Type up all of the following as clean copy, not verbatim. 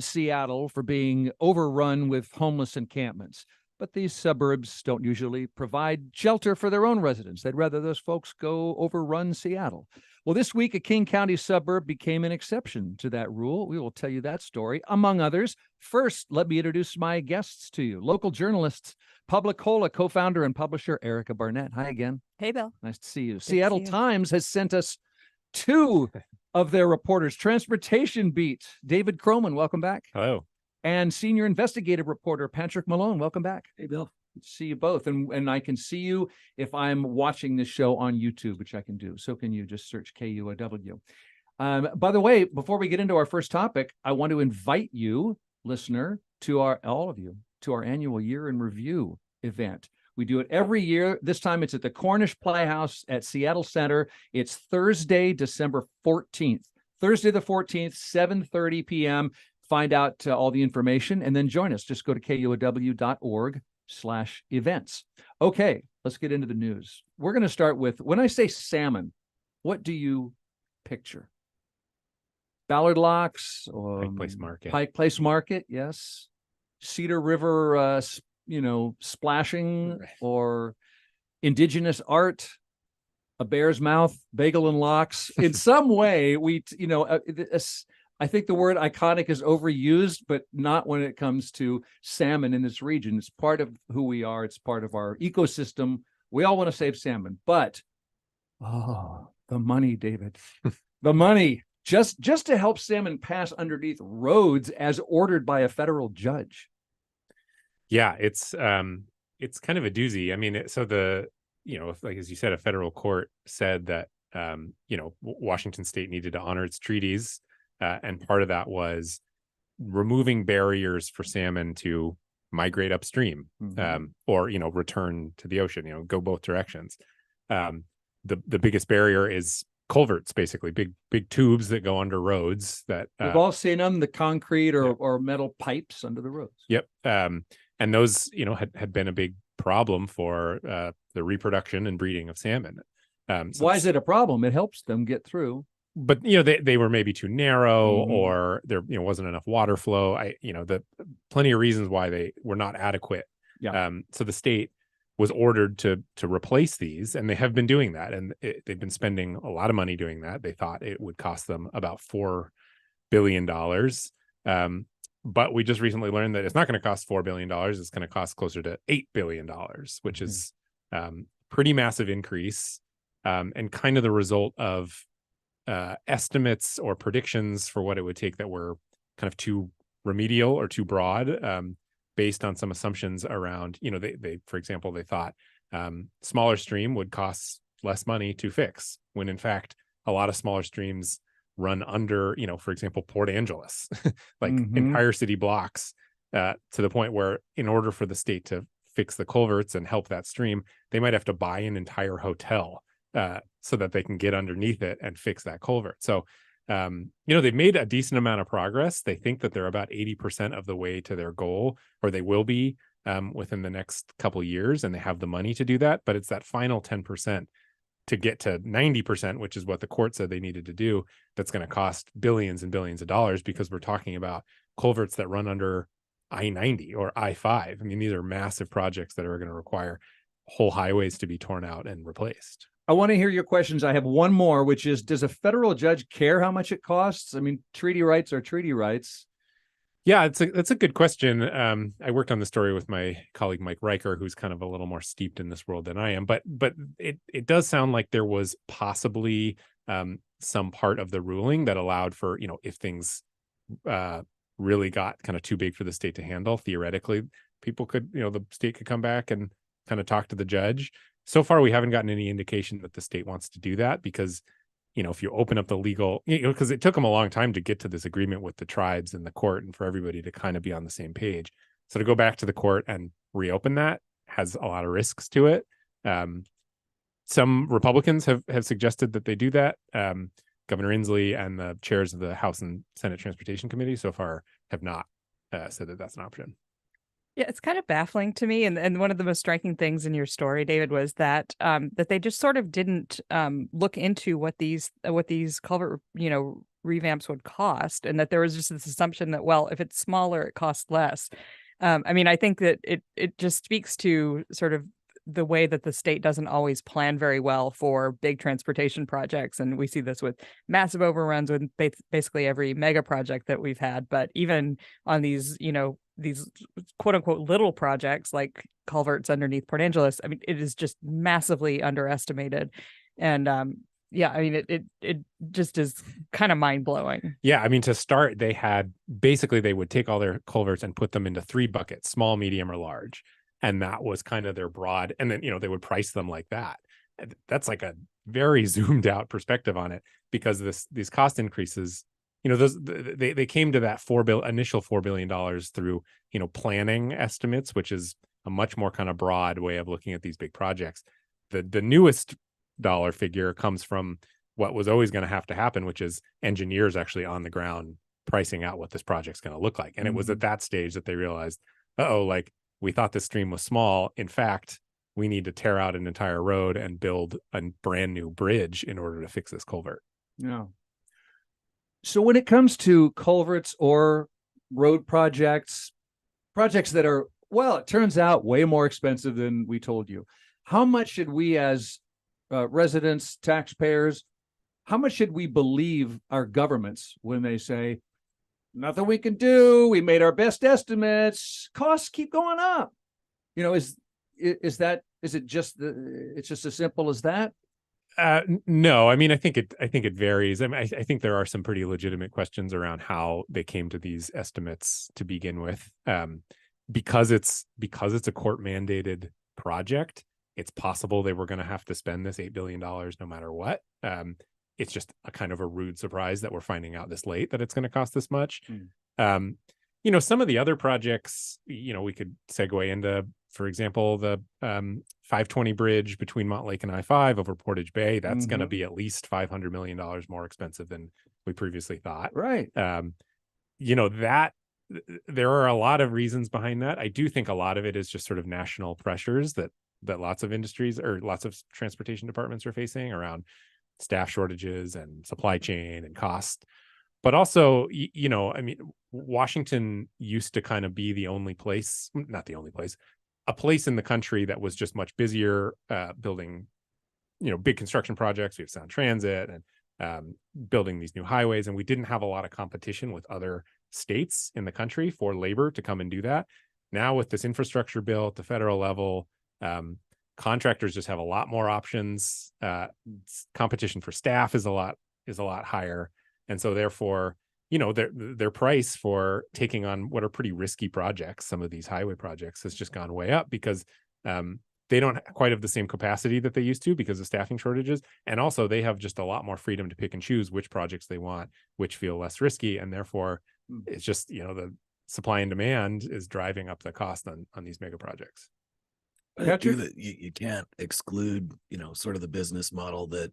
Seattle for being overrun with homeless encampments. But these suburbs don't usually provide shelter for their own residents. They'd rather those folks go overrun Seattle. Well, this week, a King County suburb became an exception to that rule. We will tell you that story, among others. First, let me introduce my guests to you. Local journalists, Publicola co-founder and publisher Erica Barnett. Hi again. Hey, Bill. Nice to see you. Good Seattle to see you. Times has sent us two of their reporters. Transportation beat, David Kroman, welcome back. Hello. And senior investigative reporter, Patrick Malone, welcome back. Hey, Bill. Good to see you both. And I can see you if I'm watching this show on YouTube, which I can do. So can you. Just search KUOW. By the way, before we get into our first topic, I want to invite you, listener, to all of you, to our annual Year in Review event. We do it every year. This time it's at the Cornish Playhouse at Seattle Center. It's Thursday, December 14th. Thursday the 14th, 7:30 p.m. Find out all the information and then join us. Just go to kuow.org/events. Okay, let's get into the news. We're going to start with, when I say salmon, what do you picture? Ballard locks? Pike Place Market. Pike Place Market, yes. Cedar River, splashing, or indigenous art, a bear's mouth, bagel and locks. In some way, I think the word iconic is overused, but not when it comes to salmon in this region. It's part of who we are. It's part of our ecosystem. We all want to save salmon, but the money, David, the money just to help salmon pass underneath roads as ordered by a federal judge. Yeah, it's kind of a doozy. I mean, as you said, a federal court said that Washington State needed to honor its treaties. And part of that was removing barriers for salmon to migrate upstream, or return to the ocean, go both directions. The biggest barrier is culverts, basically big tubes that go under roads. That we've all seen them, the concrete or metal pipes under the roads. Yep. And those had been a big problem for the reproduction and breeding of salmon. Why is it a problem? It helps them get through. But they were maybe too narrow, or there wasn't enough water flow. The plenty of reasons why they were not adequate. Yeah. So the state was ordered to replace these, and they have been doing that, and they've been spending a lot of money doing that. They thought it would cost them about $4 billion, but we just recently learned that it's not going to cost $4 billion. It's going to cost closer to $8 billion, which is pretty massive increase, and kind of the result of estimates or predictions for what it would take that were kind of too remedial or too broad, based on some assumptions around, they for example, they thought smaller stream would cost less money to fix, when in fact a lot of smaller streams run under, for example, Port Angeles, like entire city blocks, to the point where in order for the state to fix the culverts and help that stream, they might have to buy an entire hotel so that they can get underneath it and fix that culvert. So, they've made a decent amount of progress. They think that they're about 80% of the way to their goal, or they will be within the next couple of years, and they have the money to do that. But it's that final 10% to get to 90%, which is what the court said they needed to do, that's going to cost billions and billions of dollars, because we're talking about culverts that run under I-90 or I-5. I mean, these are massive projects that are going to require whole highways to be torn out and replaced. I want to hear your questions. I have one more, which is, does a federal judge care how much it costs? I mean, treaty rights are treaty rights. Yeah, that's a good question. I worked on the story with my colleague Mike Riker, who's kind of a little more steeped in this world than I am. But it does sound like there was possibly some part of the ruling that allowed for, if things really got kind of too big for the state to handle, theoretically, people could, the state could come back and kind of talk to the judge. So far, we haven't gotten any indication that the state wants to do that, because, if you open up the legal, because it took them a long time to get to this agreement with the tribes and the court, and for everybody to kind of be on the same page. So to go back to the court and reopen that has a lot of risks to it. Some Republicans have suggested that they do that. Governor Inslee and the chairs of the House and Senate Transportation Committee so far have not said that that's an option. Yeah, it's kind of baffling to me. And one of the most striking things in your story, David, was that that they just sort of didn't look into what these culvert, revamps would cost, and that there was just this assumption that, well, if it's smaller, it costs less. I mean, I think that it just speaks to sort of the way that the state doesn't always plan very well for big transportation projects. And we see this with massive overruns with basically every mega project that we've had. But even on these, these quote unquote little projects like culverts underneath Port Angeles, I mean, it is just massively underestimated. And yeah, I mean, it just is kind of mind blowing. Yeah, I mean, to start, they would take all their culverts and put them into 3 buckets, small, medium, or large. And that was kind of their broad, and then, they would price them like that. That's like a very zoomed out perspective on it, because these cost increases, they came to that initial $4 billion through, planning estimates, which is a much more kind of broad way of looking at these big projects. The newest dollar figure comes from what was always going to have to happen, which is engineers actually on the ground pricing out what this project's going to look like. And it was at that stage that they realized, like, we thought this stream was small. In fact, we need to tear out an entire road and build a brand new bridge in order to fix this culvert. Yeah. So when it comes to culverts or road projects that are, well, it turns out way more expensive than we told you, how much should we as residents, taxpayers, how much should we believe our governments when they say, nothing we can do, we made our best estimates, costs keep going up? Is it just it's just as simple as that? No, I mean, I think it varies. I mean, I think there are some pretty legitimate questions around how they came to these estimates to begin with. Because it's a court mandated project, it's possible they were going to have to spend this $8 billion no matter what. It's just a kind of a rude surprise that we're finding out this late that it's going to cost this much. Some of the other projects, we could segue into, for example, the 520 bridge between Montlake and I-5 over Portage Bay. That's going to be at least $500 million more expensive than we previously thought. Right. That there are a lot of reasons behind that. I do think a lot of it is just sort of national pressures that lots of industries or lots of transportation departments are facing around staff shortages and supply chain and cost. But also, I mean, Washington used to kind of be the only place, not the only place, a place in the country that was just much busier building, big construction projects. We have Sound Transit and building these new highways. And we didn't have a lot of competition with other states in the country for labor to come and do that. Now with this infrastructure bill at the federal level, contractors just have a lot more options. Competition for staff is a lot higher. And so therefore, their price for taking on what are pretty risky projects, some of these highway projects, has just gone way up because they don't quite have the same capacity that they used to because of staffing shortages. And also they have just a lot more freedom to pick and choose which projects they want, which feel less risky. And therefore it's just, the supply and demand is driving up the cost on these mega projects. I do that you can't exclude, sort of the business model that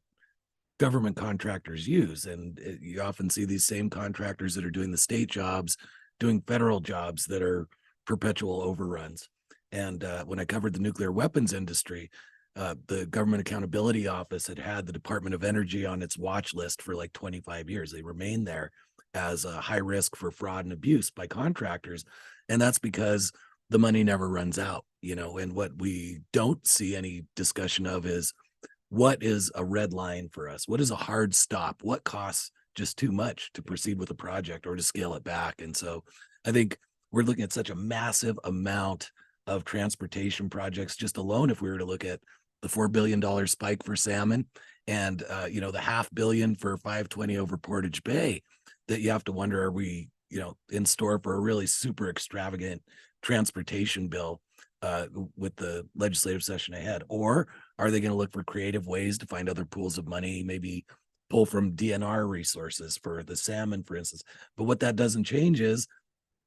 government contractors use. And you often see these same contractors that are doing the state jobs, doing federal jobs that are perpetual overruns. And when I covered the nuclear weapons industry, the Government Accountability Office had the Department of Energy on its watch list for like 25 years. They remain there as a high risk for fraud and abuse by contractors. And that's because the money never runs out, and what we don't see any discussion of is what is a red line for us? What is a hard stop? What costs just too much to proceed with a project or to scale it back? And so I think we're looking at such a massive amount of transportation projects just alone. If we were to look at the $4 billion spike for salmon and, the $500 million for 520 over Portage Bay, that you have to wonder, are we, in store for a really super extravagant transportation bill with the legislative session ahead? Or are they going to look for creative ways to find other pools of money, maybe pull from DNR resources for the salmon, for instance? But what that doesn't change is,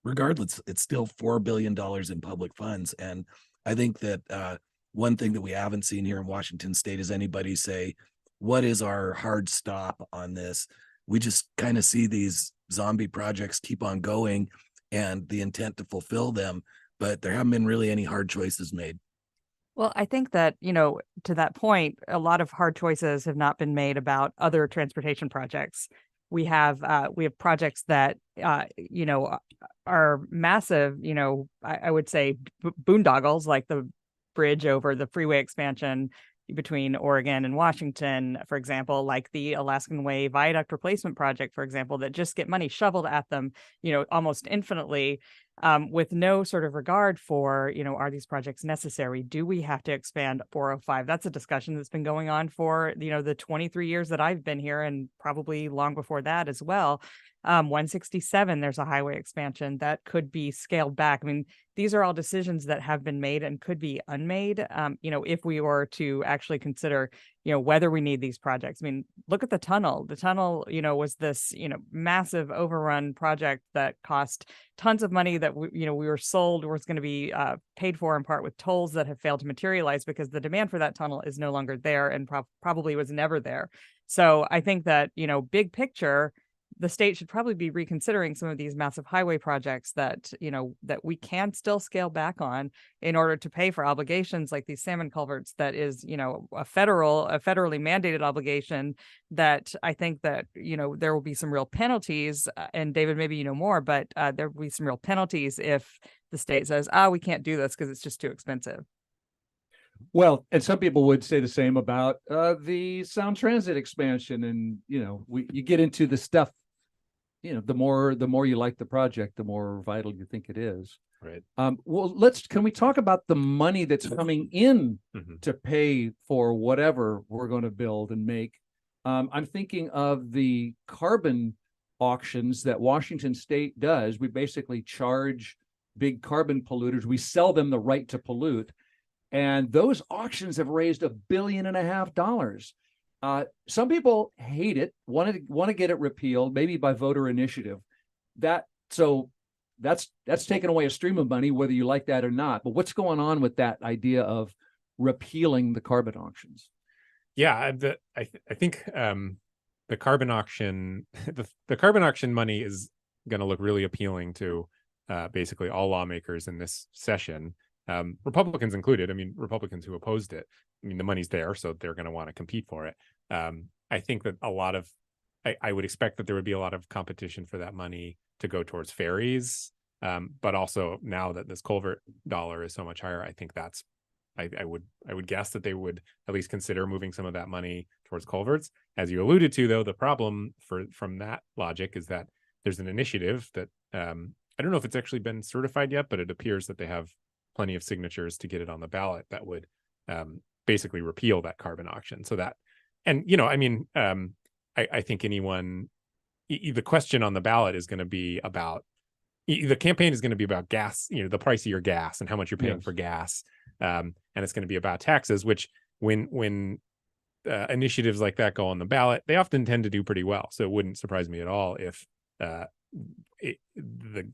regardless, it's still $4 billion in public funds. And I think that one thing that we haven't seen here in Washington State is anybody say, what is our hard stop on this? We just kind of see these zombie projects keep on going and the intent to fulfill them, but there haven't been really any hard choices made. Well, I think that, to that point, a lot of hard choices have not been made about other transportation projects. we have projects that are massive, I would say boondoggles, like the bridge over the freeway expansion between Oregon and Washington, for example, like the Alaskan Way Viaduct Replacement Project, for example, that just get money shoveled at them, almost infinitely, with no sort of regard for, are these projects necessary? Do we have to expand 405? That's a discussion that's been going on for, the 23 years that I've been here, and probably long before that as well. 167, there's a highway expansion that could be scaled back. I mean, these are all decisions that have been made and could be unmade, if we were to actually consider, whether we need these projects. I mean, look at the tunnel. The tunnel, was this, massive overrun project that cost tons of money that we were sold was going to be paid for in part with tolls that have failed to materialize because the demand for that tunnel is no longer there and probably was never there. So I think that, big picture, the state should probably be reconsidering some of these massive highway projects that, that we can still scale back on in order to pay for obligations like these salmon culverts. That is, a federally mandated obligation that I think that, there will be some real penalties. And David, maybe you know more, but there will be some real penalties if the state says, we can't do this because it's just too expensive. Well, and some people would say the same about the Sound Transit expansion. And, you get into the stuff, the more you like the project, the more vital you think it is. Right. Well, can we talk about the money that's coming in to pay for whatever we're going to build and make? I'm thinking of the carbon auctions that Washington State does. We basically charge big carbon polluters. We sell them the right to pollute. And those auctions have raised $1.5 billion. Some people hate it, want to get it repealed, maybe by voter initiative. That's taken away a stream of money, whether you like that or not. But what's going on with that idea of repealing the carbon auctions? Yeah, I think the carbon auction, the carbon auction money is going to look really appealing to basically all lawmakers in this session. Republicans included. I mean, Republicans who opposed it. I mean, the money's there, so they're going to want to compete for it. I think that I would expect that there would be a lot of competition for that money to go towards ferries. But also now that this culvert dollar is so much higher, I think I would guess that they would at least consider moving some of that money towards culverts. As you alluded to, though, the problem from that logic is that there's an initiative that I don't know if it's actually been certified yet, but it appears that they have plenty of signatures to get it on the ballot that would basically repeal that carbon auction. So that, and I think the question on the ballot is going to be about, the campaign is going to be about gas, the price of your gas and how much you're paying for gas, and it's going to be about taxes, which when initiatives like that go on the ballot, they often tend to do pretty well. So it wouldn't surprise me at all if the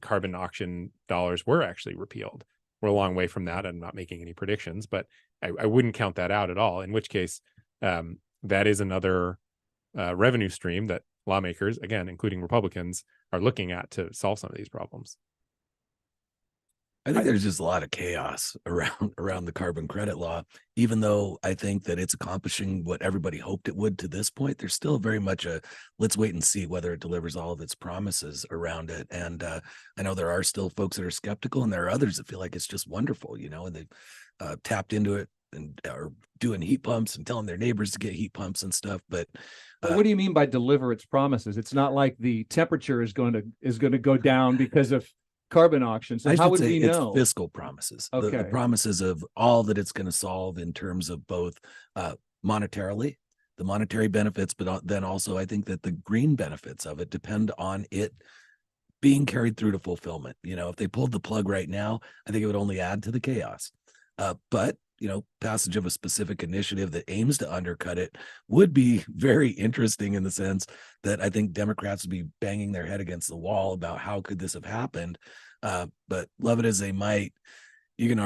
carbon auction dollars were actually repealed. We're a long way from that. I'm not making any predictions, but I wouldn't count that out at all, in which case that is another revenue stream that lawmakers, again, including Republicans, are looking at to solve some of these problems. I think there's just a lot of chaos around the carbon credit law. Even though I think that it's accomplishing what everybody hoped it would to this point, there's still very much let's wait and see whether it delivers all of its promises around it. And I know there are still folks that are skeptical, and there are others that feel like it's just wonderful, and they've tapped into it and are doing heat pumps and telling their neighbors to get heat pumps and stuff. But what do you mean by deliver its promises? It's not like the temperature is going to go down because of carbon auction. So how would we know? It's fiscal promises. Okay. The promises of all that it's going to solve in terms of both monetarily, the monetary benefits, but then also I think that the green benefits of it depend on it being carried through to fulfillment. If they pulled the plug right now, I think it would only add to the chaos. But passage of a specific initiative that aims to undercut it would be very interesting, in the sense that I think Democrats would be banging their head against the wall about how could this have happened. But love it as they might, you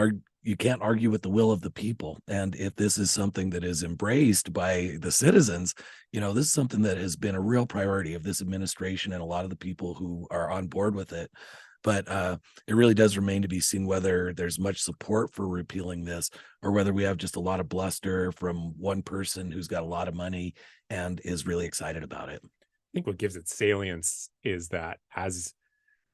can't argue with the will of the people. And if this is something that is embraced by the citizens, this is something that has been a real priority of this administration and a lot of the people who are on board with it. But it really does remain to be seen whether there's much support for repealing this, or whether we have just a lot of bluster from one person who's got a lot of money and is really excited about it. think what gives it salience is that as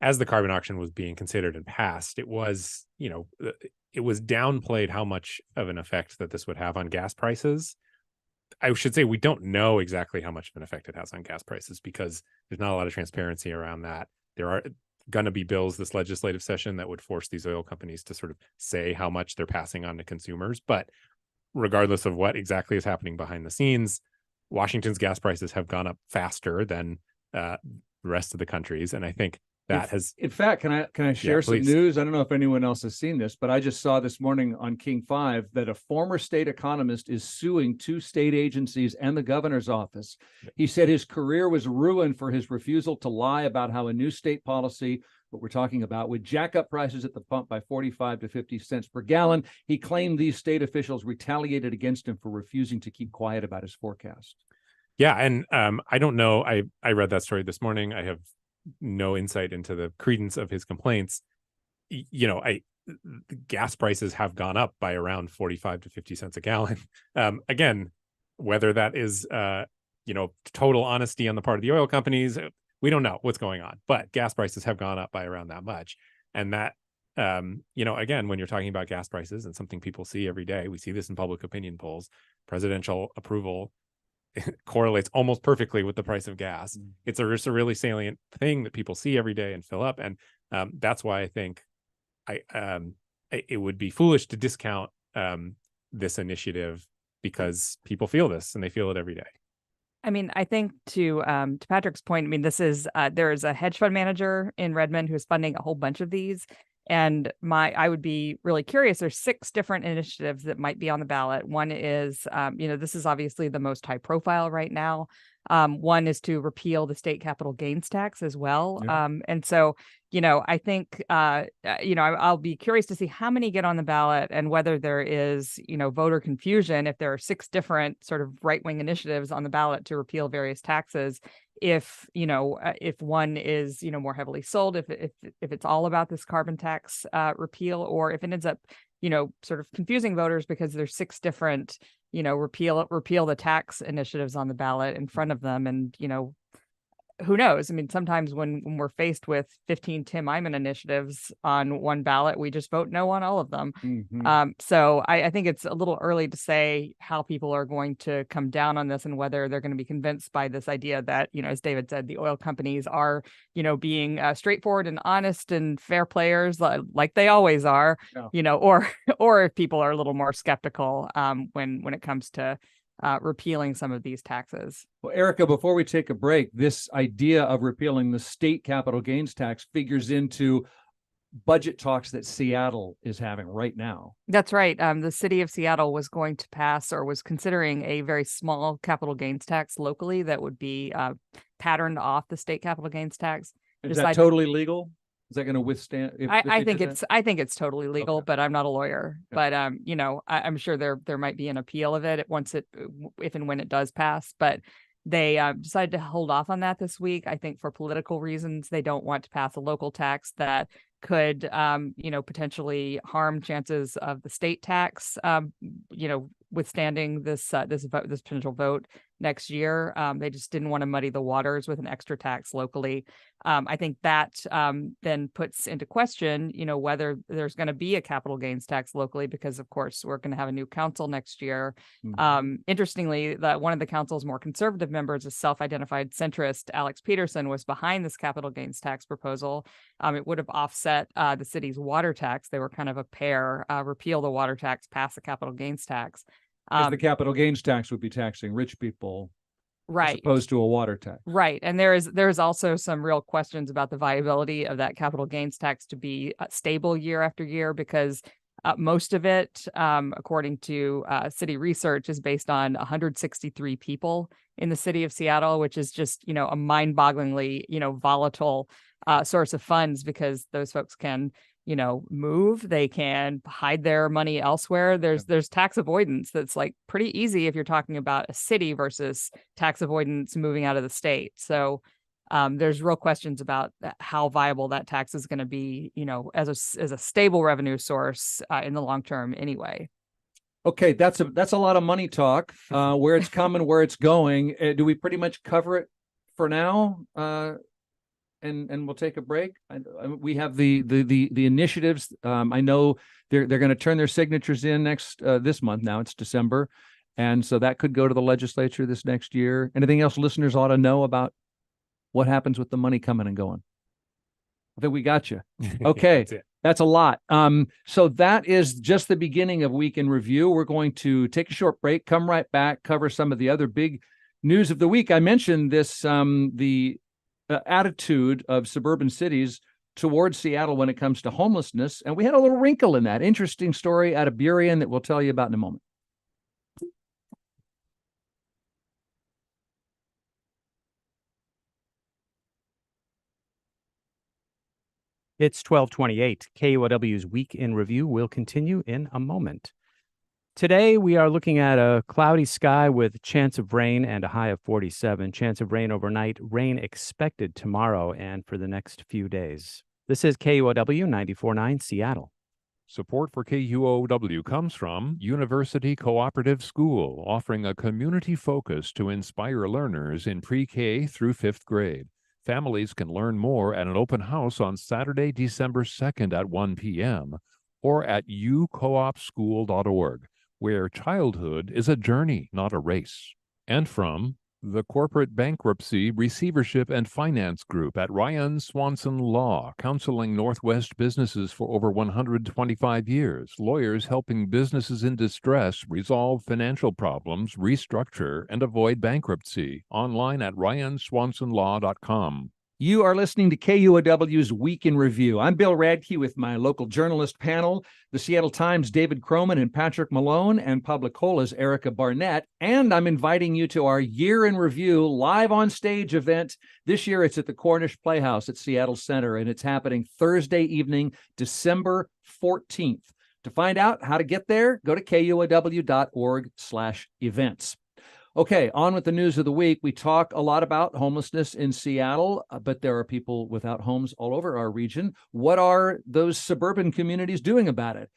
the carbon auction was being considered and passed, it was, it was downplayed how much of an effect that this would have on gas prices. I should say we don't know exactly how much of an effect it has on gas prices because there's not a lot of transparency around that. There are going to be bills this legislative session that would force these oil companies to sort of say how much they're passing on to consumers. But regardless of what exactly is happening behind the scenes, Washington's gas prices have gone up faster than the rest of the countries. And I think that in fact, can I share some news? I don't know if anyone else has seen this, but I just saw this morning on King 5 that a former state economist is suing 2 state agencies and the governor's office. He said his career was ruined for his refusal to lie about how a new state policy, what we're talking about, would jack up prices at the pump by 45 to 50 cents per gallon. He claimed these state officials retaliated against him for refusing to keep quiet about his forecast. Yeah, and I don't know. I read that story this morning. I have no insight into the credence of his complaints. The gas prices have gone up by around 45 to 50 cents a gallon. Again, whether that is total honesty on the part of the oil companies, we don't know what's going on, but gas prices have gone up by around that much. And that again, when you're talking about gas prices and something people see every day, we see this in public opinion polls, presidential approval correlates almost perfectly with the price of gas. It's a really salient thing that people see every day and fill up. And that's why I think it would be foolish to discount this initiative because people feel this and they feel it every day. I mean, I think to Patrick's point, I mean, this is there is a hedge fund manager in Redmond who's funding a whole bunch of these. And I would be really curious. There's 6 different initiatives that might be on the ballot. One is, this is obviously the most high profile right now. One is to repeal the state capital gains tax as well. Yeah. And so, I think, I'll be curious to see how many get on the ballot and whether there is, voter confusion if there are 6 different sort of right-wing initiatives on the ballot to repeal various taxes. If one is, more heavily sold, if it's all about this carbon tax repeal, or if it ends up, sort of confusing voters because there's 6 different, repeal the tax initiatives on the ballot in front of them. And, who knows? I mean, sometimes when we're faced with 15 Tim Eyman initiatives on one ballot, we just vote no on all of them. Mm-hmm. So I think it's a little early to say how people are going to come down on this and whether they're going to be convinced by this idea that, as David said, the oil companies are, being straightforward and honest and fair players like they always are, Yeah. Or if people are a little more skeptical when it comes to repealing some of these taxes. Well, Erica, before we take a break, this idea of repealing the state capital gains tax figures into budget talks that Seattle is having right now. That's right. The city of Seattle was going to pass or was considering a very small capital gains tax locally that would be patterned off the state capital gains tax. Is that totally legal? Is that going to withstand? I think it's totally legal, Okay. But I'm not a lawyer. Yeah. But I'm sure there might be an appeal of it if and when it does pass. But they decided to hold off on that this week. I think for political reasons, they don't want to pass a local tax that could potentially harm chances of the state tax withstanding this potential vote next year. They just didn't want to muddy the waters with an extra tax locally. I think that then puts into question, whether there's going to be a capital gains tax locally, because of course we're going to have a new council next year. Mhm. Interestingly, one of the council's more conservative members, a self-identified centrist, Alex Peterson, was behind this capital gains tax proposal. It would have offset the city's water tax. They were kind of a pair, repeal the water tax, pass the capital gains tax. Because the capital gains tax would be taxing rich people, right, as opposed to a water tax. Right. And there's also some real questions about the viability of that capital gains tax to be stable year after year, because most of it, according to city research, is based on 163 people in the city of Seattle, which is just, a mind-bogglingly, volatile source of funds, because those folks can move, they can hide their money elsewhere. There's tax avoidance that's like pretty easy if you're talking about a city versus tax avoidance moving out of the state. So there's real questions about how viable that tax is going to be, as a stable revenue source in the long term anyway. Okay, that's a lot of money talk. Where it's coming, where it's going. Do we pretty much cover it for now, and we'll take a break. We have the initiatives. I know they're going to turn their signatures in this month. Now it's December, and so that could go to the legislature this next year. Anything else listeners ought to know about what happens with the money coming and going? I think we got you. Okay. That's a lot. So that is just the beginning of Week in Review. We're going to take a short break, come right back, cover some of the other big news of the week. I mentioned this, the attitude of suburban cities towards Seattle when it comes to homelessness. And we had a little wrinkle in that. Interesting story out of Burien that we'll tell you about in a moment. It's 1228. KUOW's Week in Review will continue in a moment. Today, we are looking at a cloudy sky with chance of rain and a high of 47. Chance of rain overnight, rain expected tomorrow and for the next few days. This is KUOW 94.9 Seattle. Support for KUOW comes from University Cooperative School, offering a community focus to inspire learners in pre-K through 5th grade. Families can learn more at an open house on Saturday, December 2nd at 1 p.m. or at ucoopschool.org, where childhood is a journey, not a race. And from the Corporate Bankruptcy, Receivership, and Finance Group at Ryan Swanson Law, counseling Northwest businesses for over 125 years. Lawyers helping businesses in distress resolve financial problems, restructure, and avoid bankruptcy. Online at ryanswansonlaw.com. You are listening to KUOW's Week in Review. I'm Bill Radke with my local journalist panel, the Seattle Times' David Kroman and Patrick Malone, and Publicola's Erica Barnett. And I'm inviting you to our Year in Review live on stage event. This year it's at the Cornish Playhouse at Seattle Center, and it's happening Thursday evening, December 14th. To find out how to get there, go to kuow.org/events. Okay, on with the news of the week. We talk a lot about homelessness in Seattle, but there are people without homes all over our region. What are those suburban communities doing about it?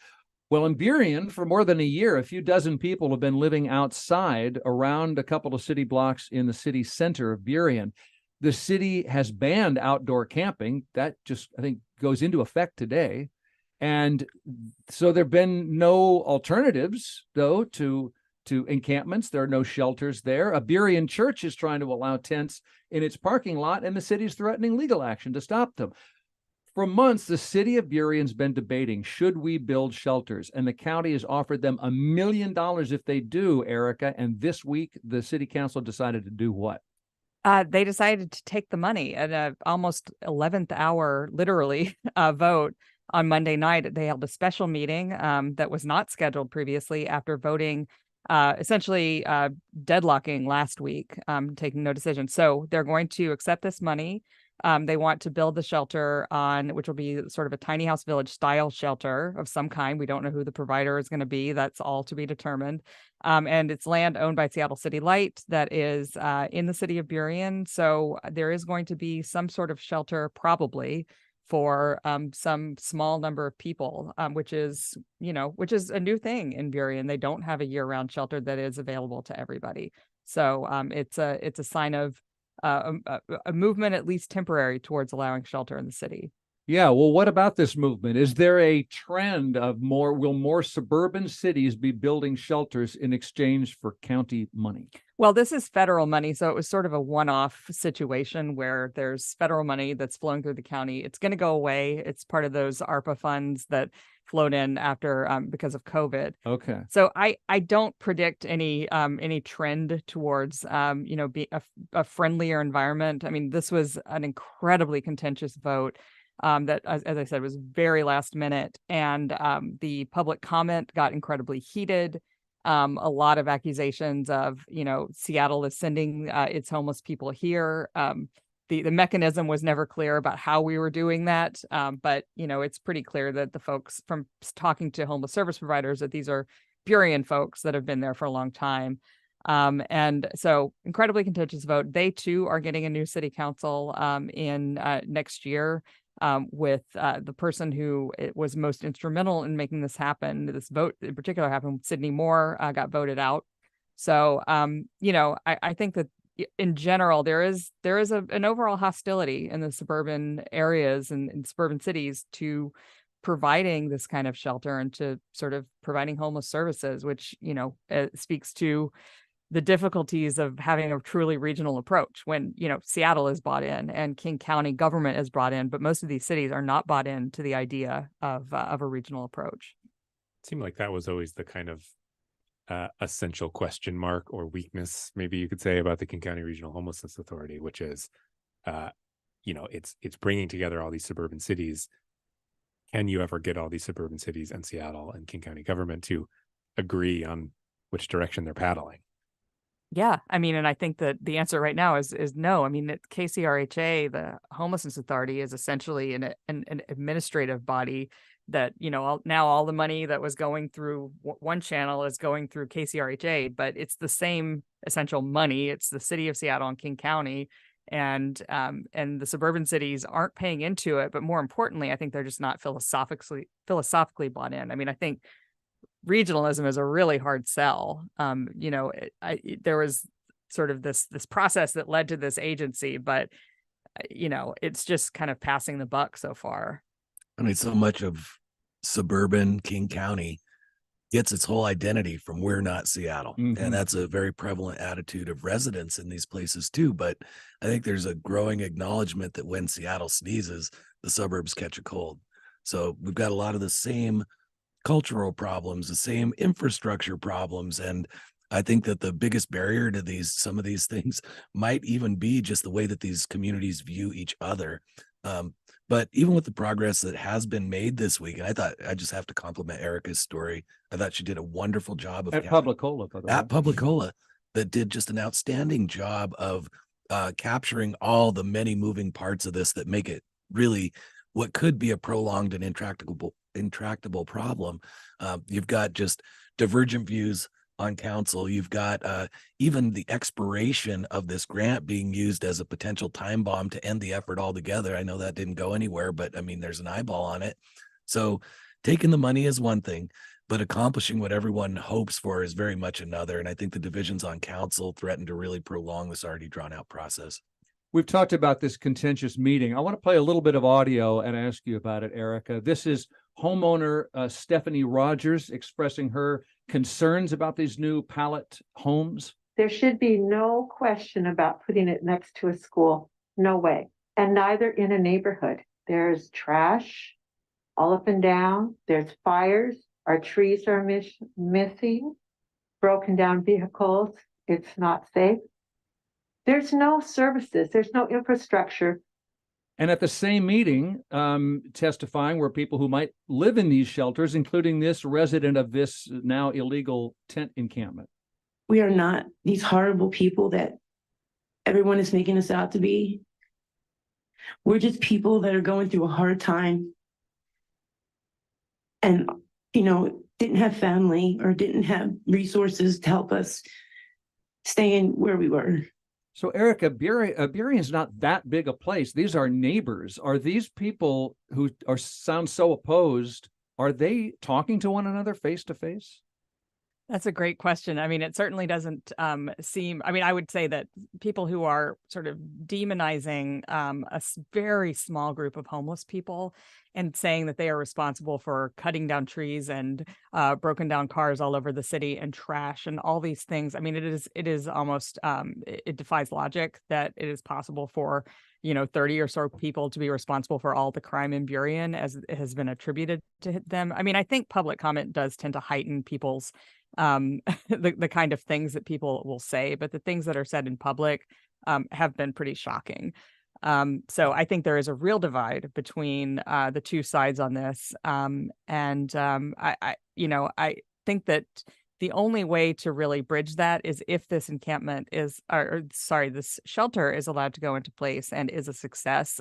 Well, in Burien, for more than a year, a few dozen people have been living outside around a couple of city blocks in the city center of Burien. The city has banned outdoor camping. That just, I think, goes into effect today. And so there have been no alternatives, though, to encampments. There are no shelters there. A Burien church is trying to allow tents in its parking lot, and the city's threatening legal action to stop them. For months, the city of Burien's been debating, should we build shelters? And the county has offered them $1 million if they do, Erica. And this week, the city council decided to do what? They decided to take the money at an almost 11th hour, literally, vote. On Monday night, they held a special meeting that was not scheduled previously after voting essentially deadlocking last week, taking no decision. So they're going to accept this money. They want to build the shelter which will be sort of a tiny house village style shelter of some kind. We don't know who the provider is going to be. That's all to be determined. And it's land owned by Seattle City Light that is in the city of Burien. So there is going to be some sort of shelter probably for some small number of people, which is a new thing in Burien. They don't have a year-round shelter that is available to everybody. So it's a sign of a movement, at least temporary, towards allowing shelter in the city. Yeah, well, what about this movement? Is there a trend of will more suburban cities be building shelters in exchange for county money? Well, this is federal money, so it was sort of a one-off situation where there's federal money that's flowing through the county. It's going to go away. It's part of those ARPA funds that flowed in after because of COVID. Okay. So I don't predict any trend towards be a friendlier environment. I mean, this was an incredibly contentious vote. That, as I said, was very last minute, and the public comment got incredibly heated. A lot of accusations of, Seattle is sending its homeless people here. The mechanism was never clear about how we were doing that. But, it's pretty clear that the folks from talking to homeless service providers that these are Burien folks that have been there for a long time. And so incredibly contentious vote. They too are getting a new city council in next year. With the person who was most instrumental in making this happen. This vote in particular happened. Sydney Moore got voted out. So, I think that in general, there is an overall hostility in the suburban areas and in suburban cities to providing this kind of shelter and to sort of providing homeless services, which, speaks to the difficulties of having a truly regional approach when, Seattle is bought in and King County government is brought in, but most of these cities are not bought into the idea of a regional approach. It seemed like that was always the kind of essential question mark or weakness, maybe you could say, about the King County Regional Homelessness Authority, which is, it's bringing together all these suburban cities. Can you ever get all these suburban cities and Seattle and King County government to agree on which direction they're paddling? Yeah, I mean, and I think that the answer right now is no. I mean, KCRHA, the Homelessness Authority, is essentially an administrative body that, now all the money that was going through one channel is going through KCRHA, but it's the same essential money. It's the city of Seattle and King County, and the suburban cities aren't paying into it. But more importantly, I think they're just not philosophically bought in. I mean, I think regionalism is a really hard sell. There was sort of this process that led to this agency, but it's just kind of passing the buck so far. I mean, so much of suburban King County gets its whole identity from "we're not Seattle." Mm-hmm. And that's a very prevalent attitude of residents in these places too. But I think there's a growing acknowledgement that when Seattle sneezes, the suburbs catch a cold. So we've got a lot of the same cultural problems, the same infrastructure problems. And I think that the biggest barrier to some of these things might even be just the way that these communities view each other. But even with the progress that has been made this week, and I just have to compliment Erica's story. I thought she did a wonderful job of At Publicola, by the way. at Publicola, that did just an outstanding job of capturing all the many moving parts of this that make it really what could be a prolonged and intractable problem. You've got just divergent views on council. You've got even the expiration of this grant being used as a potential time bomb to end the effort altogether. I know that didn't go anywhere, but I mean, there's an eyeball on it. So taking the money is one thing, but accomplishing what everyone hopes for is very much another. And I think the divisions on council threaten to really prolong this already drawn out process. We've talked about this contentious meeting. I want to play a little bit of audio and ask you about it, Erica. This is homeowner Stephanie Rogers expressing her concerns about these new pallet homes. There should be no question about putting it next to a school. No way. And neither in a neighborhood. There's trash all up and down. There's fires. Our trees are missing. Broken down vehicles. It's not safe. There's no services. There's no infrastructure. And at the same meeting, testifying were people who might live in these shelters, including this resident of this now illegal tent encampment. We are not these horrible people that everyone is making us out to be. We're just people that are going through a hard time and, didn't have family or didn't have resources to help us stay in where we were. So, Erica, Burien is not that big a place. These are neighbors. Are these people who sound so opposed, are they talking to one another face to face? That's a great question. I mean, it certainly doesn't seem, I would say that people who are sort of demonizing a very small group of homeless people and saying that they are responsible for cutting down trees and broken down cars all over the city and trash and all these things. I mean, it is almost, it defies logic that it is possible for, 30 or so people to be responsible for all the crime in Burien as it has been attributed to them. I mean, I think public comment does tend to heighten people's the kind of things that people will say, but the things that are said in public have been pretty shocking. So I think there is a real divide between the two sides on this. I think that the only way to really bridge that is if this encampment this shelter is allowed to go into place and is a success.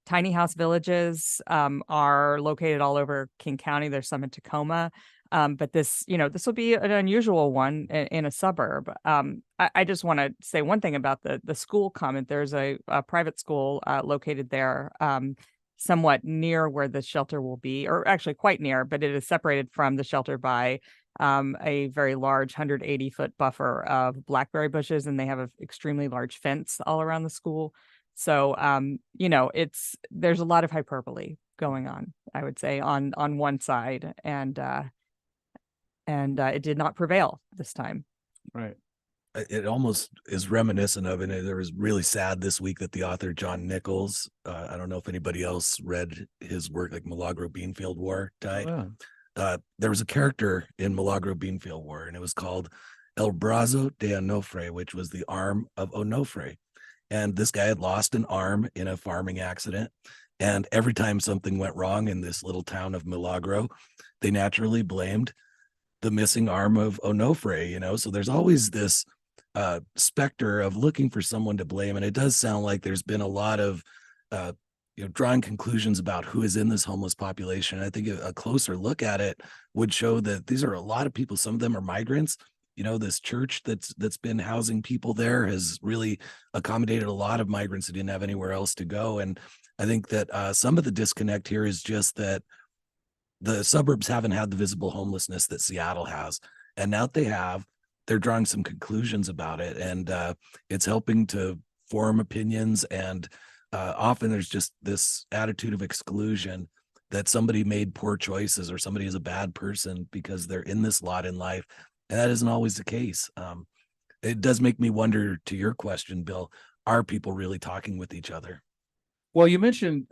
Tiny house villages are located all over King County. There's some in Tacoma. But this will be an unusual one in a suburb. I just want to say one thing about the school comment. There's a private school located there, somewhat near where the shelter will be, or actually quite near, but it is separated from the shelter by a very large 180-foot buffer of blackberry bushes, and they have an extremely large fence all around the school. So, there's a lot of hyperbole going on, I would say, on one side, and it did not prevail this time. Right. It almost is reminiscent of, and it was really sad this week that the author John Nichols, I don't know if anybody else read his work, like Milagro Beanfield War, died. Oh. There was a character in Milagro Beanfield War, and it was called El Brazo de Onofre, which was the arm of Onofre. And this guy had lost an arm in a farming accident. And every time something went wrong in this little town of Milagro, they naturally blamed the missing arm of Onofre, So there's always this specter of looking for someone to blame. And it does sound like there's been a lot of, drawing conclusions about who is in this homeless population. I think a closer look at it would show that these are a lot of people. Some of them are migrants. This church that's been housing people there has really accommodated a lot of migrants who didn't have anywhere else to go. And I think that some of the disconnect here is just that the suburbs haven't had the visible homelessness that Seattle has. And now that they have, they're drawing some conclusions about it. And it's helping to form opinions. And often there's just this attitude of exclusion that somebody made poor choices or somebody is a bad person because they're in this lot in life. And that isn't always the case. It does make me wonder, to your question, Bill, are people really talking with each other? Well, you mentioned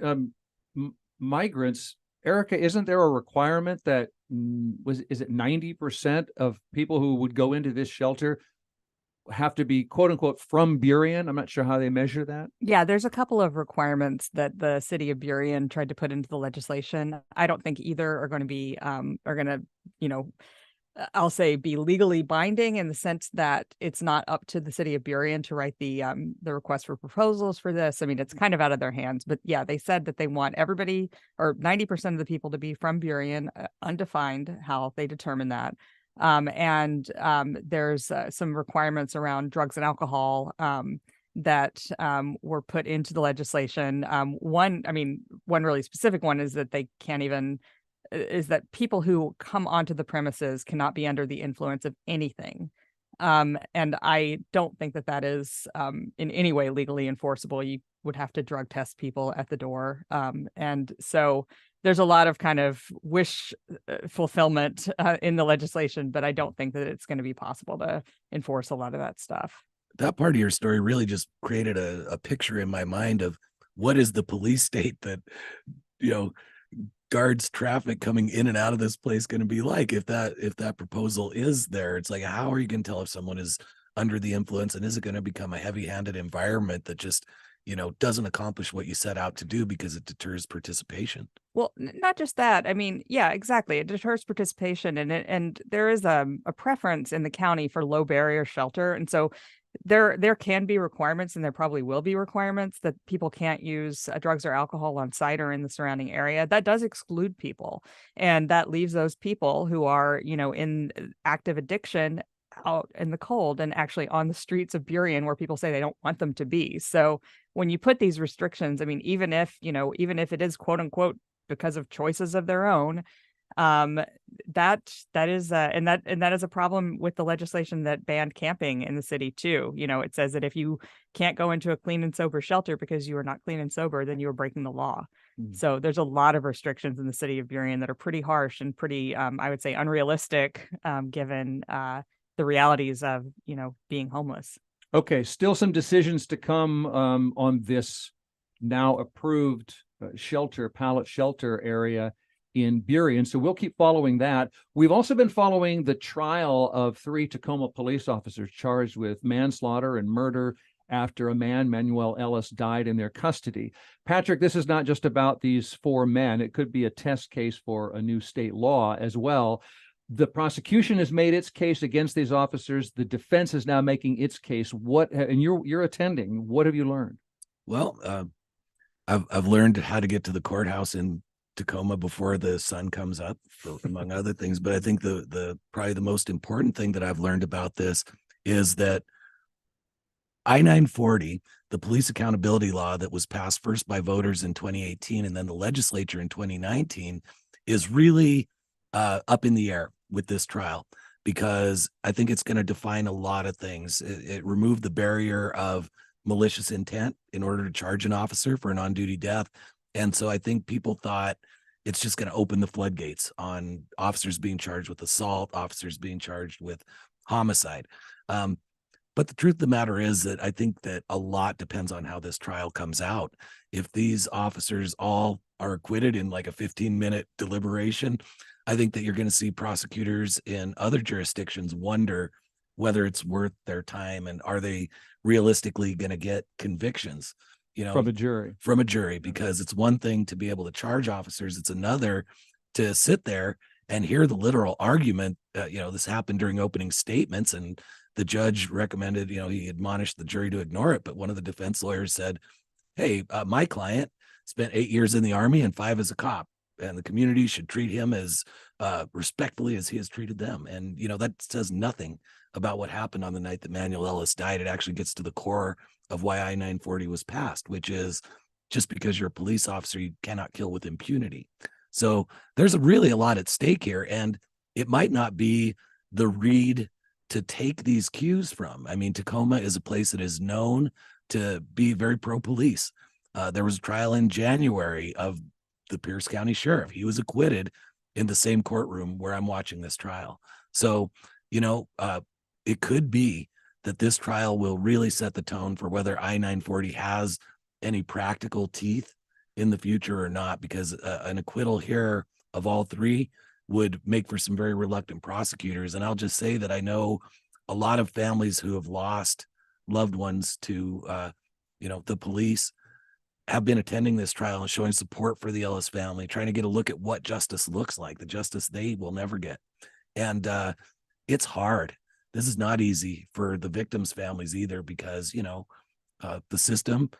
migrants. Erica, isn't there a requirement that is it 90% of people who would go into this shelter have to be, quote unquote, from Burien? I'm not sure how they measure that. Yeah, there's a couple of requirements that the city of Burien tried to put into the legislation. I don't think either are going to be I'll say be legally binding, in the sense that it's not up to the city of Burien to write the request for proposals for this. I mean, it's kind of out of their hands. But yeah, they said that they want everybody, or 90% of the people, to be from Burien, undefined how they determine that. There's some requirements around drugs and alcohol that were put into the legislation. One really specific one is that they can't even is that people who come onto the premises cannot be under the influence of anything. And I don't think that is in any way legally enforceable. You would have to drug test people at the door. And so there's a lot of kind of wish fulfillment in the legislation, but I don't think that it's going to be possible to enforce a lot of that stuff. That part of your story really just created a picture in my mind of what is the police state that, guards traffic coming in and out of this place going to be like if that proposal is there. It's like, how are you going to tell if someone is under the influence, and is it going to become a heavy-handed environment that just doesn't accomplish what you set out to do because it deters participation? Well, not just that. I mean, yeah, exactly. It deters participation, and there is a preference in the county for low barrier shelter, and so there can be requirements, and there probably will be requirements that people can't use drugs or alcohol on site or in the surrounding area. That does exclude people, and that leaves those people who are, in active addiction out in the cold and actually on the streets of Burien, where people say they don't want them to be. So when you put these restrictions, I mean, even if it is, quote unquote, because of choices of their own, that is a problem with the legislation that banned camping in the city too. It says that if you can't go into a clean and sober shelter because you are not clean and sober, then you are breaking the law. Mm-hmm. So there's a lot of restrictions in the city of Burien that are pretty harsh and pretty, I would say, unrealistic, given the realities of being homeless. Okay, still some decisions to come on this now approved pallet shelter area in Burien. So we'll keep following that. We've also been following the trial of 3 Tacoma police officers charged with manslaughter and murder after a man, Manuel Ellis, died in their custody. Patrick, this is not just about these 4 men. It could be a test case for a new state law as well. The prosecution has made its case against these officers. The defense is now making its case. And you're attending. What have you learned? Well, I've learned how to get to the courthouse in Tacoma before the sun comes up, among other things. But I think the probably the most important thing that I've learned about this is that I-940, the police accountability law that was passed first by voters in 2018 and then the legislature in 2019, is really up in the air. with this trial, because I think it's going to define a lot of things. It removed the barrier of malicious intent in order to charge an officer for an on-duty death. And so I think people thought it's just going to open the floodgates on officers being charged with assault, officers being charged with homicide. But the truth of the matter is that I think that a lot depends on how this trial comes out. If these officers all are acquitted in like a 15-minute deliberation, I think that you're going to see prosecutors in other jurisdictions wonder whether it's worth their time, and are they realistically going to get convictions, from a jury, because it's one thing to be able to charge officers. It's another to sit there and hear the literal argument. This happened during opening statements, and the judge recommended, he admonished the jury to ignore it. But one of the defense lawyers said, hey, my client spent 8 years in the Army and 5 as a cop, and the community should treat him as respectfully as he has treated them. And, that says nothing about what happened on the night that Manuel Ellis died. It actually gets to the core of why I-940 was passed, which is just because you're a police officer, you cannot kill with impunity. So there's really a lot at stake here, and it might not be the read to take these cues from. I mean, Tacoma is a place that is known to be very pro-police. There was a trial in January of the Pierce County Sheriff. He was acquitted in the same courtroom where I'm watching this trial. So, it could be that this trial will really set the tone for whether I-940 has any practical teeth in the future or not, because an acquittal here of all three would make for some very reluctant prosecutors. And I'll just say that I know a lot of families who have lost loved ones to, the police, have been attending this trial and showing support for the Ellis family, trying to get a look at what justice looks like, the justice they will never get. And it's hard. This is not easy for the victims' families either, because, the system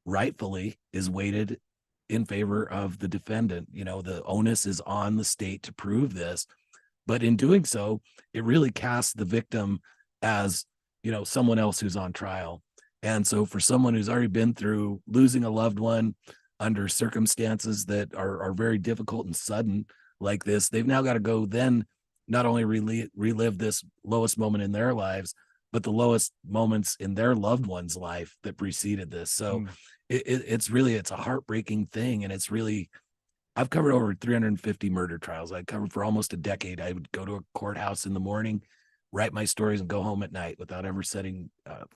rightfully is weighted in favor of the defendant. The onus is on the state to prove this. But in doing so, it really casts the victim as, someone else who's on trial. And so for someone who's already been through losing a loved one under circumstances that are very difficult and sudden like this, they've now got to go then not only relive this lowest moment in their lives, but the lowest moments in their loved one's life that preceded this. So it's a heartbreaking thing. And I've covered over 350 murder trials. I covered for almost a decade. I would go to a courthouse in the morning, write my stories, and go home at night without ever setting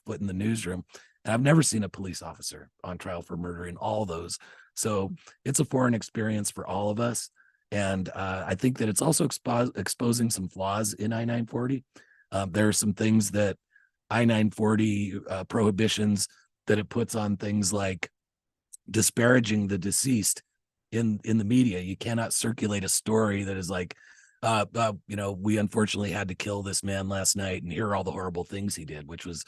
foot in the newsroom. And I've never seen a police officer on trial for murder in all those. So it's a foreign experience for all of us. And I think that it's also exposing some flaws in I-940. There are some things that I-940 prohibitions that it puts on things like disparaging the deceased in the media. You cannot circulate a story that is like, we unfortunately had to kill this man last night, and here are all the horrible things he did, which was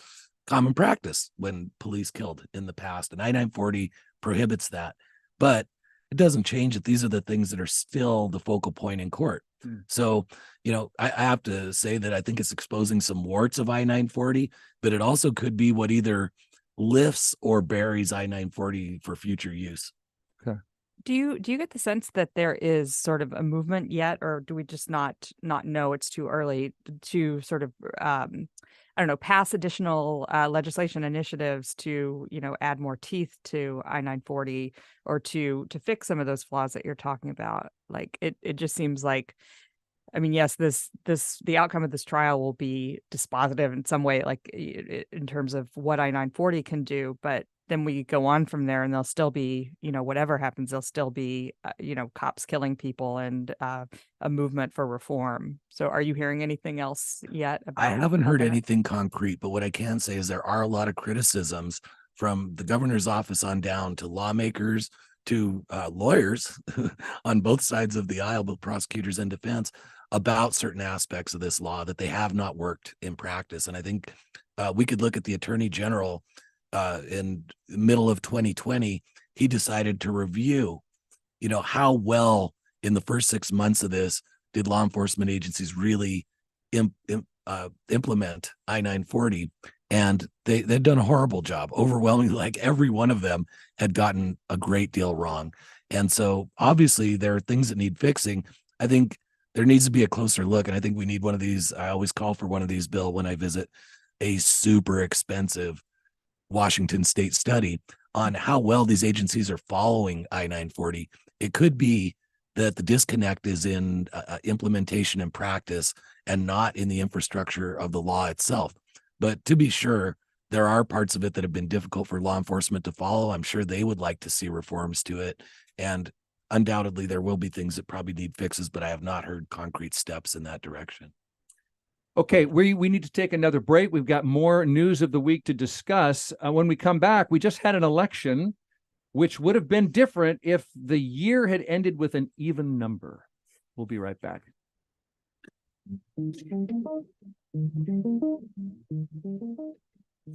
common practice when police killed in the past. And I-940 prohibits that. But it doesn't change that these are the things that are still the focal point in court. So, I have to say that I think it's exposing some warts of I-940, but it also could be what either lifts or buries I-940 for future use. Do you get the sense that there is sort of a movement yet, or do we just not know it's too early to sort of pass additional legislation initiatives to add more teeth to I-940 or to fix some of those flaws that you're talking about? Like it just seems like, yes, the outcome of this trial will be dispositive in some way, like in terms of what I-940 can do, but then we go on from there, and there'll still be, whatever happens, there'll still be, cops killing people and a movement for reform. So are you hearing anything else yet? I haven't heard anything concrete, but what I can say is there are a lot of criticisms from the governor's office on down to lawmakers, to lawyers on both sides of the aisle, both prosecutors and defense, about certain aspects of this law that they have not worked in practice. And I think we could look at the Attorney General in the middle of 2020. He decided to review, how well in the first 6 months of this did law enforcement agencies really implement I-940. And they've done a horrible job. Overwhelmingly, like every one of them had gotten a great deal wrong. And so obviously there are things that need fixing. I think there needs to be a closer look. And I think we need one of these. I always call for one of these, Bill, when I visit a super expensive Washington state study on how well these agencies are following I-940. It could be that the disconnect is in implementation and practice and not in the infrastructure of the law itself. But to be sure, there are parts of it that have been difficult for law enforcement to follow. I'm sure they would like to see reforms to it. And undoubtedly, there will be things that probably need fixes, but I have not heard concrete steps in that direction. Okay, we need to take another break. We've got more news of the week to discuss. When we come back, we just had an election, which would have been different if the year had ended with an even number. We'll be right back.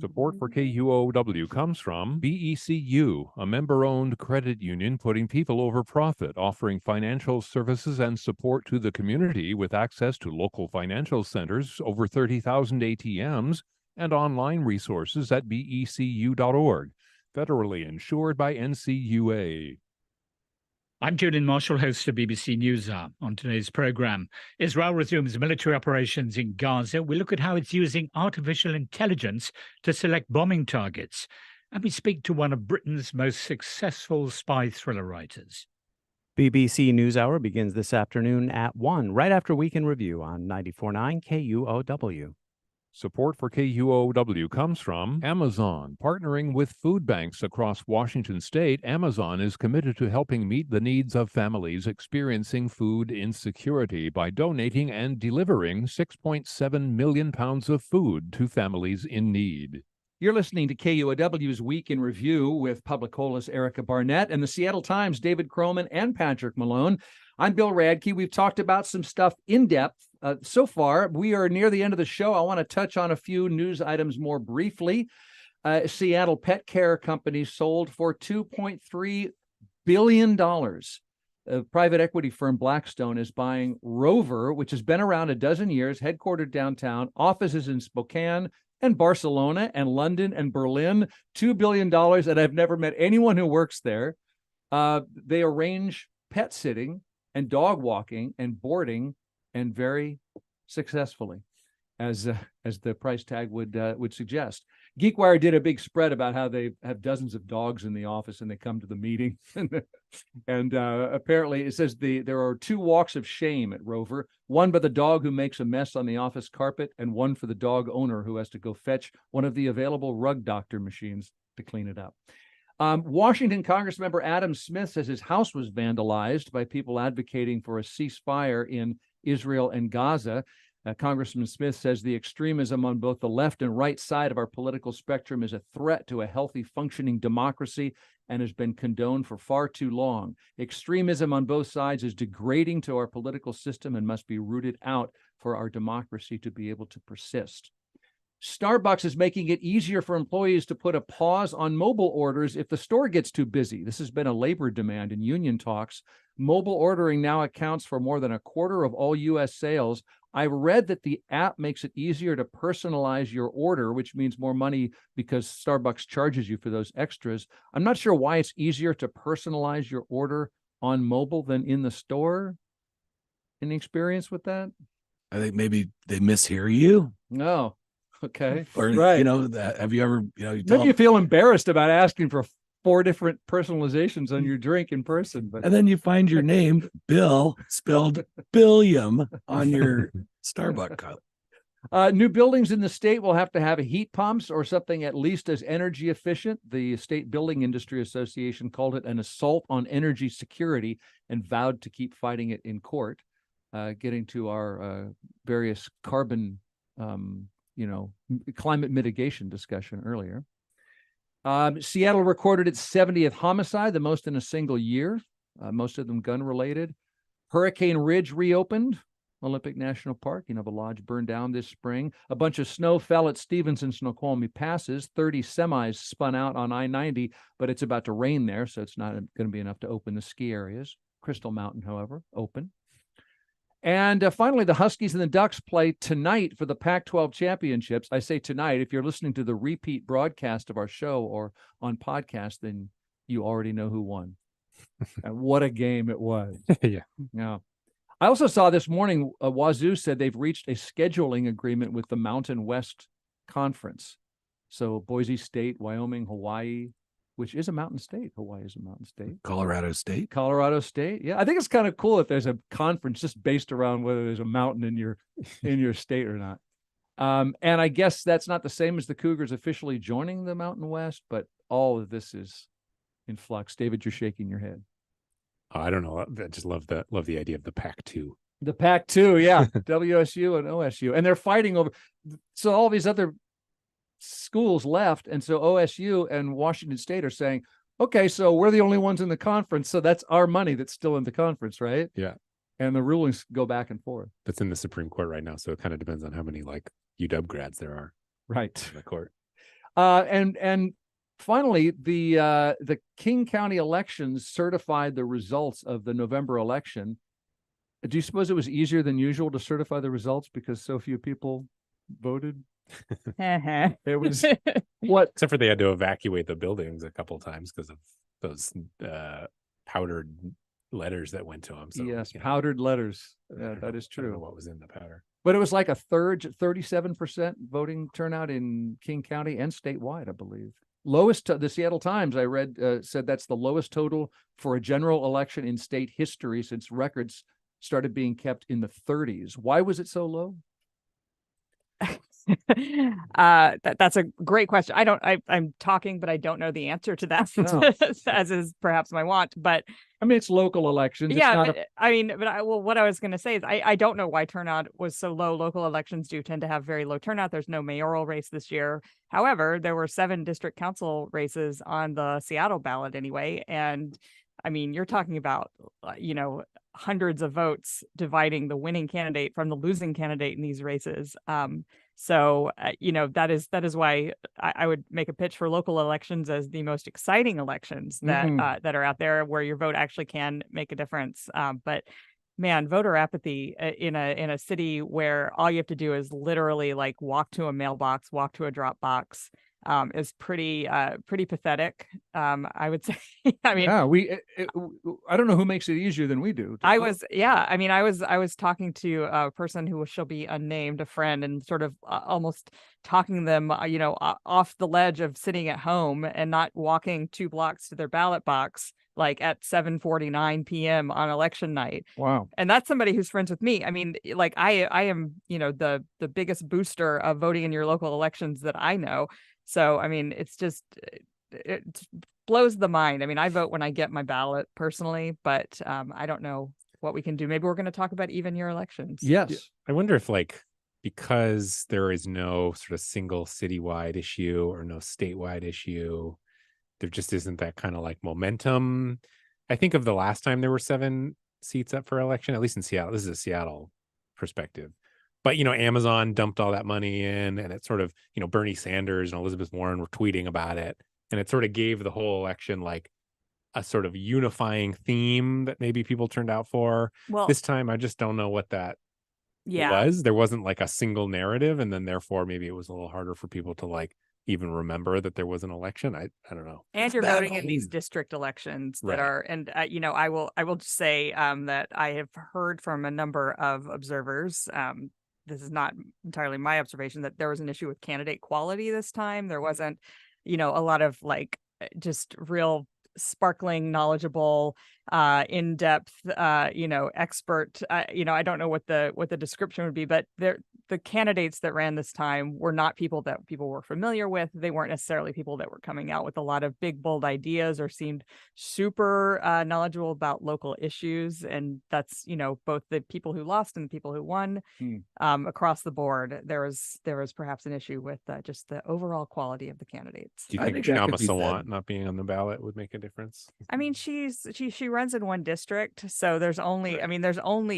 Support for KUOW comes from BECU, a member-owned credit union putting people over profit, offering financial services and support to the community with access to local financial centers, over 30,000 ATMs, and online resources at becu.org. Federally insured by NCUA. I'm Julian Marshall, host of BBC News Hour. On today's programme, Israel resumes military operations in Gaza. We look at how it's using artificial intelligence to select bombing targets. And we speak to one of Britain's most successful spy thriller writers. BBC NewsHour begins this afternoon at 1, right after Week in Review on 94.9 KUOW. Support for KUOW comes from Amazon. Partnering with food banks across Washington state, Amazon is committed to helping meet the needs of families experiencing food insecurity by donating and delivering 6.7 million pounds of food to families in need. You're listening to KUOW's Week in Review with Publicola's Erica Barnett and the Seattle Times' David Kroman and Patrick Malone. I'm Bill Radke. We've talked about some stuff in depth so far. We are near the end of the show. I want to touch on a few news items more briefly. Seattle Pet Care Company sold for $2.3 billion. Private equity firm Blackstone is buying Rover, which has been around a dozen years, headquartered downtown, offices in Spokane and Barcelona and London and Berlin, $2 billion. And I've never met anyone who works there. They arrange pet sitting and dog walking and boarding, and very successfully, as the price tag would suggest. GeekWire did a big spread about how they have dozens of dogs in the office and they come to the meeting. And apparently it says there are 2 walks of shame at Rover, one by the dog who makes a mess on the office carpet and one for the dog owner who has to go fetch one of the available rug doctor machines to clean it up. Washington Congressmember Adam Smith says his house was vandalized by people advocating for a ceasefire in Israel and Gaza. Congressman Smith says the extremism on both the left and right side of our political spectrum is a threat to a healthy, functioning democracy and has been condoned for far too long. Extremism on both sides is degrading to our political system and must be rooted out for our democracy to be able to persist. Starbucks is making it easier for employees to put a pause on mobile orders if the store gets too busy. This has been a labor demand in union talks. Mobile ordering now accounts for more than a quarter of all U.S. sales. I read that the app makes it easier to personalize your order, which means more money because Starbucks charges you for those extras. I'm not sure why it's easier to personalize your order on mobile than in the store. Any experience with that? I think maybe they mishear you. No. Okay. Or, right. Have you ever, maybe you feel embarrassed about asking for 4 different personalizations on your drink in person. But... And then you find your name, Bill, spelled Billiam on your Starbucks cup. New buildings in the state will have to have heat pumps or something at least as energy efficient. The State Building Industry Association called it an assault on energy security and vowed to keep fighting it in court, getting to our various carbon climate mitigation discussion earlier. Seattle recorded its 70th homicide, the most in a single year, most of them gun-related. Hurricane Ridge reopened, Olympic National Park. The lodge burned down this spring. A bunch of snow fell at Stevenson Snoqualmie passes. 30 semis spun out on I-90, but it's about to rain there, so it's not going to be enough to open the ski areas. Crystal Mountain, however, open. And finally, the Huskies and the Ducks play tonight for the Pac-12 championships. I say tonight. If you're listening to the repeat broadcast of our show or on podcast, then you already know who won. And what a game it was. Yeah. Yeah. I also saw this morning, Wazoo said they've reached a scheduling agreement with the Mountain West Conference. So Boise State, Wyoming, Hawaii, which is a mountain state. Hawaii is a mountain state. Colorado State. Colorado State. Yeah, I think it's kind of cool if there's a conference just based around whether there's a mountain in your state or not. And I guess that's not the same as the Cougars officially joining the Mountain West, but all of this is in flux. David, you're shaking your head. Oh, I don't know. I just love the idea of the Pac-2. The Pac-2, yeah, WSU and OSU, and they're fighting over. So all these other schools left, and so OSU and Washington State are saying, okay, so we're the only ones in the conference, so that's our money that's still in the conference, right? Yeah. And the rulings go back and forth. That's in the Supreme Court right now, so it kind of depends on how many like UW grads there are right in the court. And finally, the King County elections certified the results of the November election. Do you suppose it was easier than usual to certify the results because so few people voted? It was what? Except for they had to evacuate the buildings a couple of times because of those powdered letters that went to them. So yes, powdered letters. Yeah, that is true. I don't know what was in the powder. But it was like a third, 37% voting turnout in King County and statewide, I believe. Lowest, the Seattle Times, I read, said that's the lowest total for a general election in state history since records started being kept in the 30s. Why was it so low? That's a great question. I'm talking, but I don't know the answer to that, as is perhaps my want. But I mean, it's local elections. Yeah, what I was going to say is I don't know why turnout was so low. Local elections do tend to have very low turnout. There's no mayoral race this year. However, there were 7 district council races on the Seattle ballot anyway. And I mean, you're talking about, hundreds of votes dividing the winning candidate from the losing candidate in these races. So that is why I would make a pitch for local elections as the most exciting elections that that are out there, where your vote actually can make a difference. But man, voter apathy in a city where all you have to do is literally like walk to a mailbox, walk to a drop box, is pretty pathetic. I would say. I mean, yeah, I don't know who makes it easier than we do. I was talking to a person who shall be unnamed, a friend, and sort of almost talking them, off the ledge of sitting at home and not walking 2 blocks to their ballot box, like at 7:49 p.m. on election night. Wow. And that's somebody who's friends with me. I mean, like I am, the biggest booster of voting in your local elections that I know. So, I mean, it's just, it blows the mind. I mean, I vote when I get my ballot personally, but I don't know what we can do. Maybe we're going to talk about even your elections. Yes. I wonder if because there is no sort of single citywide issue or no statewide issue, there just isn't that kind of like momentum. I think of the last time there were 7 seats up for election, at least in Seattle. This is a Seattle perspective. But, Amazon dumped all that money in, and it sort of, Bernie Sanders and Elizabeth Warren were tweeting about it. And it sort of gave the whole election like a sort of unifying theme that maybe people turned out for. Well, this time, I just don't know what that was. There wasn't like a single narrative. And then therefore, maybe it was a little harder for people to like even remember that there was an election. I don't know. And you're voting in these district elections that are, and I will just say that I have heard from a number of observers, this is not entirely my observation, that there was an issue with candidate quality this time. There wasn't, a lot of like just real sparkling, knowledgeable, in-depth, expert, I don't know what the description would be, but the candidates that ran this time were not people that people were familiar with. They weren't necessarily people that were coming out with a lot of big, bold ideas or seemed super knowledgeable about local issues. And that's, both the people who lost and the people who won across the board. There was perhaps an issue with just the overall quality of the candidates. Do you think Shama Sawant not being on the ballot would make a difference? I mean, she runs in one district, so there's only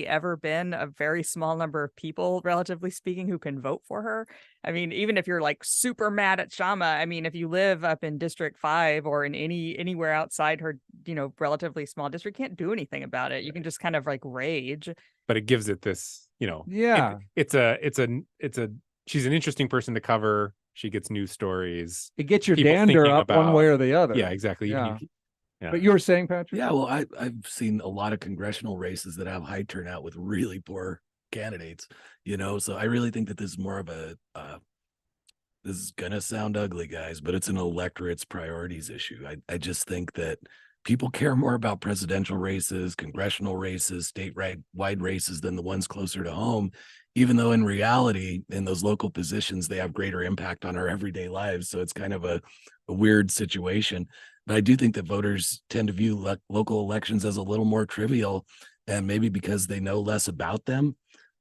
ever been a very small number of people, relatively speaking, who can vote for her. I mean, even if you're like super mad at Shama, I mean, if you live up in District 5 or in anywhere outside her, relatively small district, can't do anything about it. You can just kind of like rage. But it gives it this, it's a she's an interesting person to cover. She gets news stories. It gets your dander up one way or the other. Yeah, exactly. Yeah. Yeah. But you were saying, Patrick? Yeah, well, I've seen a lot of congressional races that have high turnout with really poor candidates, so I really think that this is more of a this is gonna sound ugly, guys, but it's an electorate's priorities issue. I just think that people care more about presidential races, congressional races, statewide races than the ones closer to home, even though in reality, in those local positions, they have greater impact on our everyday lives. So it's kind of a weird situation. But I do think that voters tend to view local elections as a little more trivial, and maybe because they know less about them.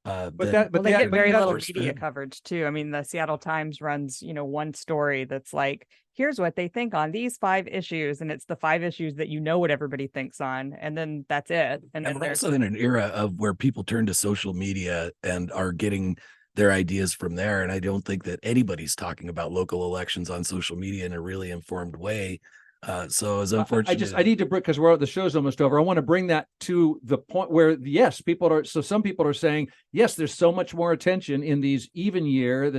They get very little media coverage too. I mean, the Seattle Times runs, one story that's like, here's what they think on these 5 issues, and it's the 5 issues that what everybody thinks on, and then that's it. And then we're also in an era of where people turn to social media and are getting their ideas from there. And I don't think that anybody's talking about local elections on social media in a really informed way. So as unfortunate, I need to bring, because the show's almost over. I want to bring that to the point where yes, some people are saying, yes, there's so much more attention in these even year,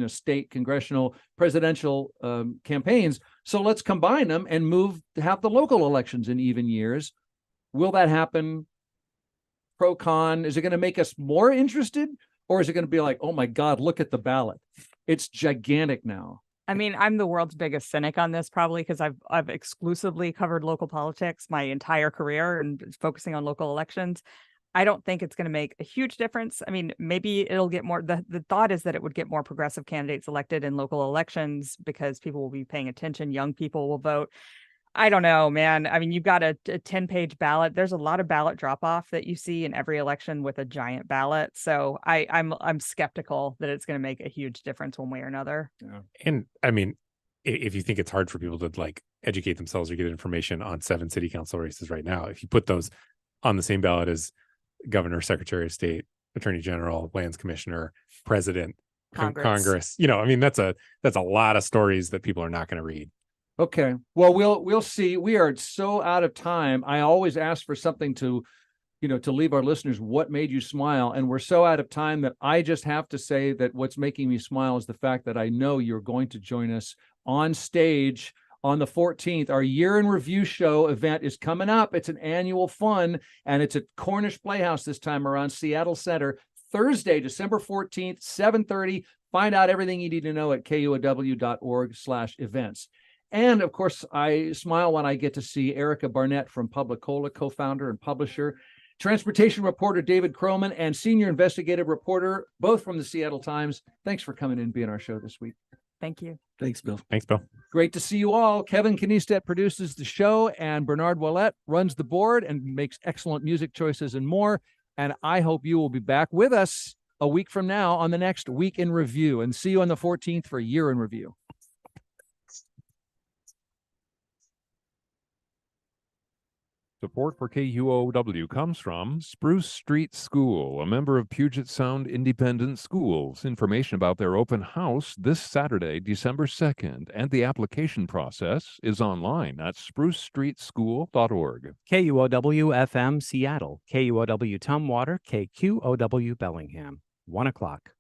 state, congressional, presidential campaigns. So let's combine them and have the local elections in even years. Will that happen? Pro con? Is it going to make us more interested, or is it going to be like, oh my God, look at the ballot? It's gigantic now. I mean, I'm the world's biggest cynic on this, probably because I've exclusively covered local politics my entire career and focusing on local elections. I don't think it's going to make a huge difference. I mean, maybe it'll get more. The thought is that it would get more progressive candidates elected in local elections because people will be paying attention. Young people will vote. I don't know, man. I mean, you've got a 10-page ballot. There's a lot of ballot drop off that you see in every election with a giant ballot. So I'm skeptical that it's going to make a huge difference one way or another. Yeah. And I mean, if you think it's hard for people to educate themselves or get information on 7 city council races right now, if you put those on the same ballot as governor, secretary of state, attorney general, lands commissioner, president, Congress, I mean, that's a lot of stories that people are not going to read. Okay. Well, we'll see. We are so out of time. I always ask for something to leave our listeners what made you smile. And we're so out of time that I just have to say that what's making me smile is the fact that I know you're going to join us on stage on the 14th. Our year in review show event is coming up. It's an annual fun, and it's at Cornish Playhouse this time around Seattle Center, Thursday, December 14th, 7:30. Find out everything you need to know at kuow.org/events. And of course, I smile when I get to see Erica Barnett from Publicola, co-founder and publisher, transportation reporter David Kroman, and senior investigative reporter, both from the Seattle Times. Thanks for coming in and being our show this week. Thank you. Thanks, Bill. Thanks, Bill. Great to see you all. Kevin Kniestedt produces the show, and Bernard Ouellette runs the board and makes excellent music choices and more. And I hope you will be back with us a week from now on the next Week in Review. And see you on the 14th for Year in Review. Support for KUOW comes from Spruce Street School, a member of Puget Sound Independent Schools. Information about their open house this Saturday, December 2nd, and the application process is online at sprucestreetschool.org. KUOW FM Seattle, KUOW Tumwater, KQOW Bellingham, 1 o'clock.